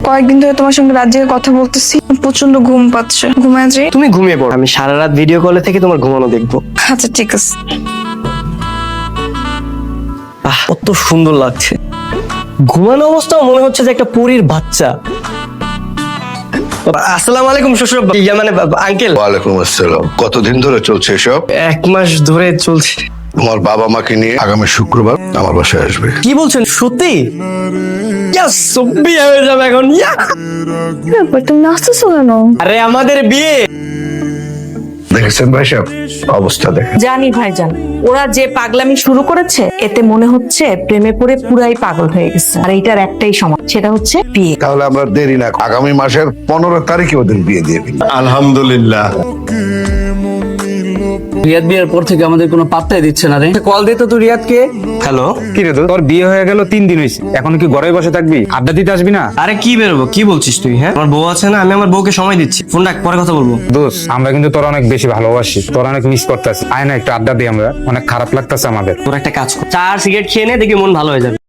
কয়েকদিন ধরে তোমার সঙ্গে রাত জেগে কথা বলতেছি, প্রচন্ড ঘুম পাচ্ছে। ঘুমায় যাই। তুমি ঘুমিয়ে পড়ো, আমি সারা রাত ভিডিও কলে থেকে তোমার ঘুমানো দেখবো। আচ্ছা ঠিক আছে। কত সুন্দর লাগছে। ঘুমানো অবস্থাও মনে হচ্ছে যে একটা পরীর বাচ্চা। আসসালামু আলাইকুম শ্বশুর মানে আঙ্কেল। ওয়ালাইকুম আসসালাম। কতদিন ধরে চলছে এসব? 1 মাস ধরে চলছে। তোমার বাবা মাকে নিয়ে আগামী শুক্রবার আমার বাসায় আসবে। কি বলছেন সত্যি? বিয়ে হয়ে যাবে এখন। তুমি নাচতেছো কেন? আরে আমাদের বিয়ে। দেখেছেন ভাই সাহেব, অবস্থা দেখেন। জানি ভাইজান, ওরা যে পাগলামি শুরু করেছে এতে মনে হচ্ছে প্রেমে পড়ে পুরাই পাগল হয়ে গেছে। আর এইটার একটাই সমাধান, সেটা হচ্ছে বিয়ে। তাহলে আমরা দেরি না, আগামী মাসের 15 তারিখে ওদের বিয়ে দিয়ে দিন। আলহামদুলিল্লাহ। রিয়াদ বিয়ের পর থেকে আমাদের কোনো পাত্তাই দিচ্ছে না রে। কল দে তো তুই রিয়াদকে। হ্যালো, কি রে তোর বিয়ে হয়ে গেল 3 দিন হয়েছে, এখন কি ঘরে বসে থাকবি? আড্ডা দিতে আসবি না? আরে কি বেরোবো, কি বলছিস তুই? হ্যাঁ, আমার বউ আছে না, আমি আমার বউকে সময় দিচ্ছি। ফোন রাখ, পরে কথা বলবো। দোস্ত, আমরা কিন্তু তোর অনেক বেশি ভালোবাসি, তোর অনেক মিস করতেছি। আয় না একটু আড্ডা দিই আমরা, অনেক খারাপ লাগতেছে আমাদের। তোর একটা কাজ কর, চা আর সিগারেট খেয়ে নে, দেখবি মন ভালো হয়ে যাবে।